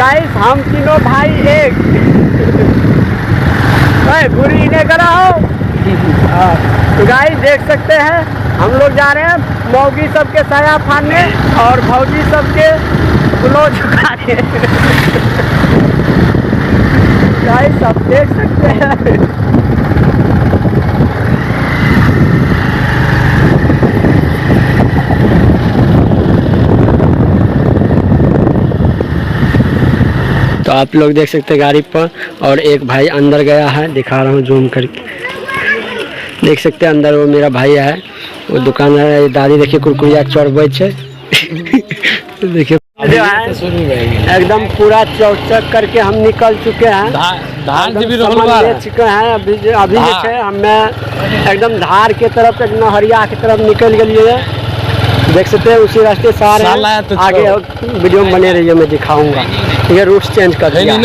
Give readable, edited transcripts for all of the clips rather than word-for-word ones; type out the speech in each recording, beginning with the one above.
Guys हम तीनों भाई एक बुरी नहीं करा हो। तो गाइस देख सकते हैं हम लोग जा रहे हैं मौगी सबके साया फाड़ने और भौजी सबके गुलो झुकाने। गाइस आप देख सकते हैं। तो आप लोग देख सकते हैं गाड़ी पर, और एक भाई अंदर गया है, दिखा रहा हूँ जूम करके। देख सकते हैं अंदर वो मेरा भाई है, वो दुकान है। दादी देखिए कुरकुरिया चौरबे छे। देखिए एकदम पूरा चौचक करके हम निकल चुके हैं। धार ले चुके हैं अभी हमें एकदम धार के तरफ नहरिया की तरफ निकल गए। देख सकते हैं उसी रास्ते से आ रहे हैं। तो आगे वीडियो में बने रहिए, मैं दिखाऊंगा। ठीक है, रूट चेंज कर दिया।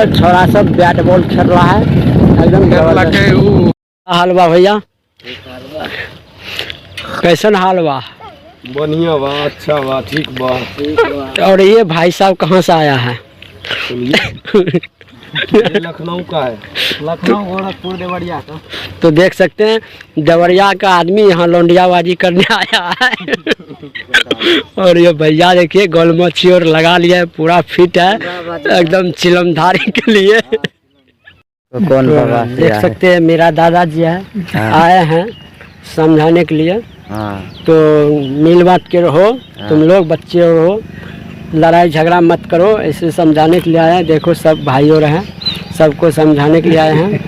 छोरा सब बैट बॉल खेल रहा है एकदम। हाल बा भैया, कैसन हाल बा? बढ़िया बा, अच्छा बा, ठीक बा। और ये भाई साहब कहाँ से आया है? लखनऊ का है, लखनऊ गोरखपुर देवरिया का। तो देख सकते हैं देवरिया का आदमी यहाँ लौंडियाबाजी करने आया है। और ये भैया देखिए गोलमच्छी और लगा लिया है, पूरा फिट है एकदम चिलमधारी के लिए। तो कौन बाबा देख सकते हैं मेरा दादाजी है, आए हैं समझाने के लिए। तो मिल बांट के रहो, तुम लोग बच्चे रहो, लड़ाई झगड़ा मत करो, ऐसे समझाने के लिए आए हैं। देखो सब भाई और हैं, सबको समझाने के लिए आए हैं।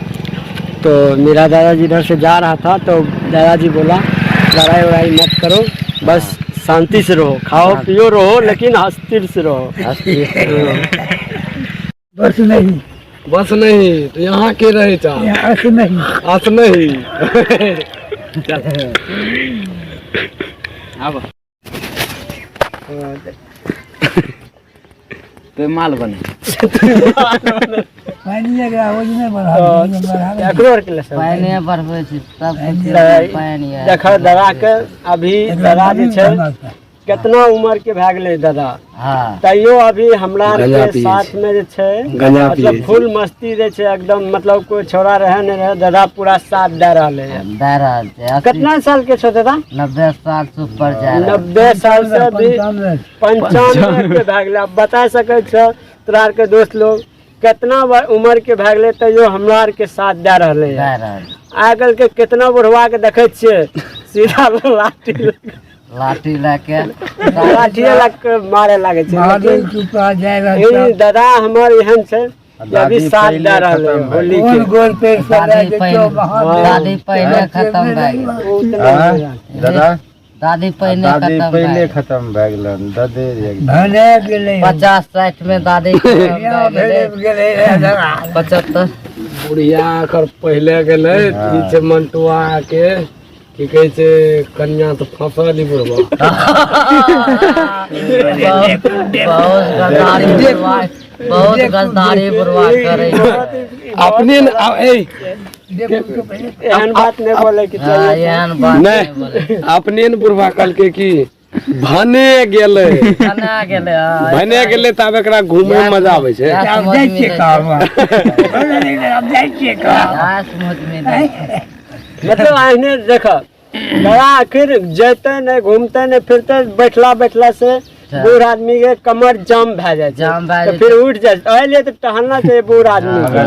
तो मेरा दादाजी इधर से जा रहा था, तो दादाजी बोला लड़ाई वड़ाई मत करो, बस शांति से रहो, खाओ पियो रहो, लेकिन हस्तिर से रहो। बस नहीं, बस नहीं तो यहाँ के रहे नहीं नहीं। तो माल बने देखो दादा के अभी दादा जे कितना उम्र के भए गेलै दादा, तैयो अभी हमरा के साथ में जे छै मतलब फुल मस्ती जे छै एकदम, मतलब कोई छोरा रहे नहीं रहे, दादा पूरा साथ दे रहे है। कितना साल के छो दादा? 90 साल से ऊपर जाए। 90 साल से भी 95 के भए गेलै। अब बता सके छ तोरा के दोस्त लोग कितना उम्र के भए गेलै, तैयो हमरा आर के साथ दे रहे है। आजकल के कितना बुढ़वा के देखे छियै सीधा लाठी लाके मारे लागे छै। दादा हमर एहन छै अभी साथ दे रहल है होली के। दादी पहले खत्म भए गेल। दादी पहले खत्म भए गेल। 50-60 में दादी 75 बुढ़िया कर पहले गेलै। ई मंटुआ के की कहे छै कन्या तो फंसल बुढ़वा। बहुत गद्दारी बुढ़वा करे। अपने एहन बात नहीं बोले कि नहीं, अपने न बुढ़वा कल के की भने गेले तब एकरा घूमे में मजा आवे छै। मतलब आने देख बड़ा आखिर जैते नहीं घूमते नहीं फिरते, बैठला से बूढ़ आदमी के कमर जाम भए जाए, तो फिर उठ जाए। तो टहलना चाहिए बूढ़ आदमी के।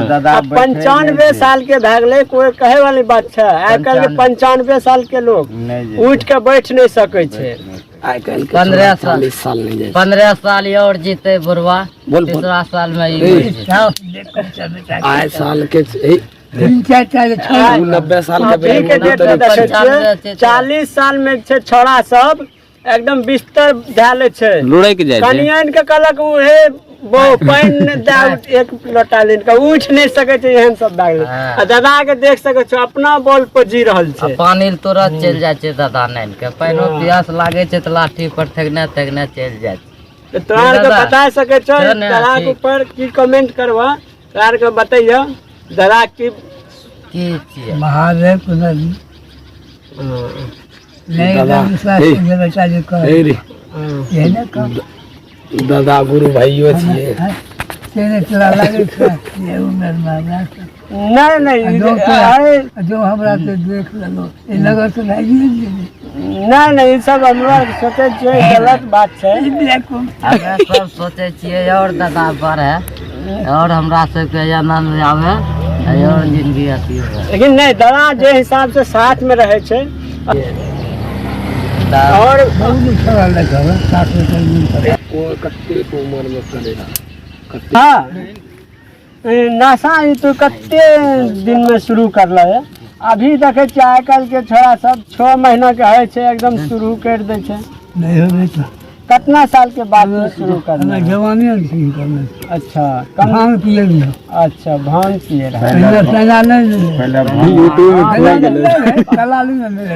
95 साल के भए गेलै, कोई कहे वाली बात है? आजकल के 95 साल के लोग उठ के बैठ नहीं सके छे। 15 साल और जीते बुढ़वा, 3 साल में 90 साल के 40 साल में छोड़ा सब एकदम बिस्तर धाले छै, लुढ़ै के जाय छै। कनियन के कहलक उहे वो पानी दे एक लोटा लेन के उठ नहीं सके छै, एहन सब भए गेलै। आ दादा के देख सके छ अपना बॉल पर जी रहल छै। पानी तुरंत चल जाय छै दादा नैन के, पानी प्यास लागे छै त लाठी पर ठगने चल जाय छै। तोरा के बता सके छ दादा के ऊपर की कमेंट करवा, तोरा के बतैया। दादा की छियै महादेव कुंडली नहीं दादा, बेटा जे कह ये ना कह दादा गुरु भाइयों छियै तेरे तोरा लागे छै ये उम्र में नहीं जो हमरा से देख लेलो ए नगर से नहीं नहीं सब हमरा सोचे छियै गलत बात छै हमे सब सोचे छियै और दादा बढ़े और हमरा सबके आनंद आवे और जिंदगी अथी हो। लेकिन नहीं दादा जे हिसाब से साथ में रहे छै और बहुत सारा लगा साथ में वो कत्ते उम्र में करेगा हाँ नशा ई तो कत्ते दिन में शुरू करल है अभी देखे छियै आइ काल्हि के छोरा सब 6 महीना के है छै एकदम शुरू कर दे छै नहीं होवे तो कितना साल के बाद में शुरू करना है? जवानी में शुरू करना अच्छा कम भांग पिए भी अच्छा भांग पिए रहे पहला नहीं पहले यूट्यूब में कलाली में मिले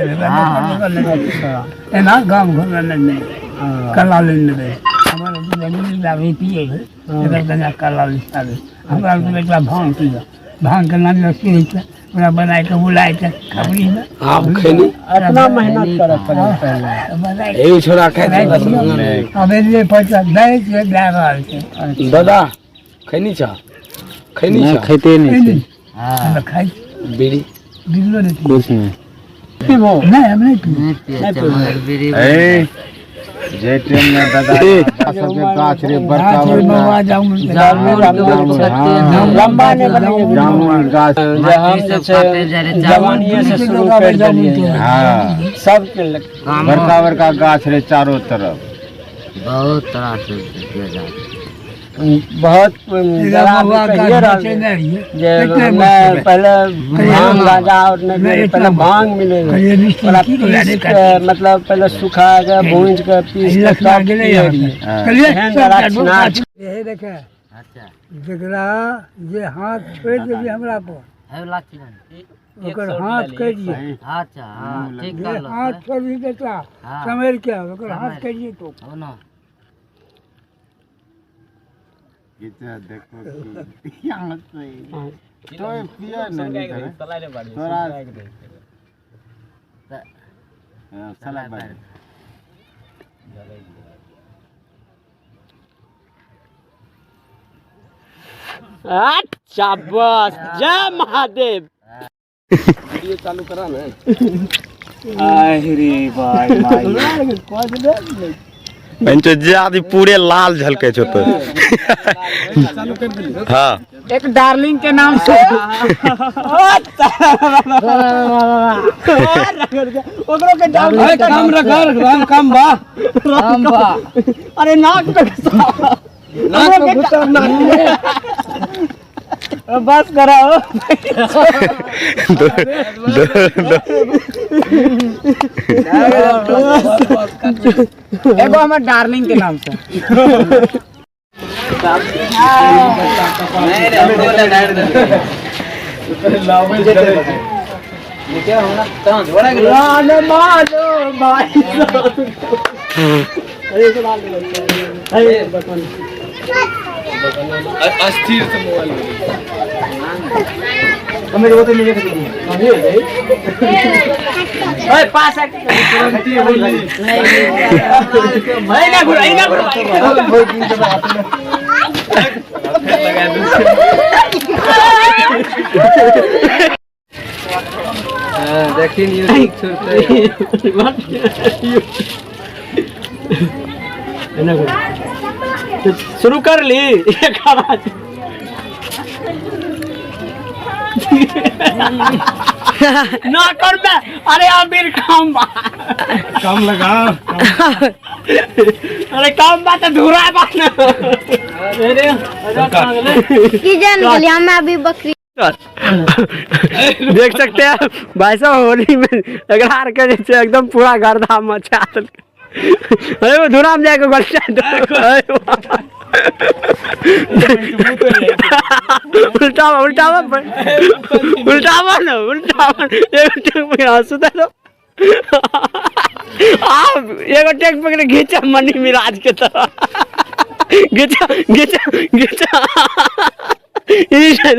अच्छा एना गांव घर में नहीं कलाली में मिले हमारे जमीन में भी पिए इधर कना कलाली साले हमरा को बेटा भांग पिया भांग के नाम लस्सी है पूरा बनाए के बुलाए के खबरी में आप खैनी इतना मेहनत करे पहले ए छोरा खाए अब ये पैसा दे के दे रहल छै दादा खैनी छा खैनी छा खाते नहीं हाँ खाई बीड़ी बिगलो नहीं कुछ नहीं पीबो नहीं हम नहीं पी नहीं पिए छै मगर बीड़ी जे टाइम में दादा सबके गाछ रे बड़का बाबा जाऊं लंबा ने बनेगे जामुन गाछ हम जे छै जवानी से शुरू कर देलिए हाँ सब के बड़का बड़का गाछ रे चारों तरफ बहुत तरह से किया जाता है। बहुत कहिए जे मैं पहले भांग गांजा और नहीं पहले भांग मिले मतलब पहले सुखा के भूंज के पीस के तब पिए ये देखे अच्छा जकरा जे हाथ छोड़ देबी हमरा पर है लाठी ओकर हाथ कट दिए अच्छा हाँ ठीक जे कर लो हाथ छोड़ दी बेटा हाँ। समझ के ओकर हाथ कट दिए तो हो ना देखो यहाँ से तो पिया नहीं करे तोरा सलाह बात अच्छा बस जय महादेव वीडियो चालू करा ना आहिरी भाई माई पंचो ज्यादा पूरे लाल झलके छो तो चालू कर दिली हाँ एक डार्लिंग के नाम से ओकरो के काम रख काम बा अरे नाक पे नाक पे घुसा बस कराओ एगो हमर डार्लिंग के नाम से अस्थिर से मोबाइल मेरे को तो मुझे ओए पास है तुरंत बोली भाई ना गुरु ना लगा देखिए न्यूज़ शुरू कर ली एक आवाज ना कर बे अरे अबीर कम लगा अरे कम बात धुरा बात अरे की जान गली हमें अभी बकरी देख सकते हैं भाई साहब होली में अगरार के जैसे एकदम पूरा गर्दा मचा अरे वो धुरा में जाके उल्टा उल्टा उल्टा ना उल्टा सुधा तो आप एगो टेक पकड़े घीचा मनी मिराज के तरह घीचा घीचा घीचा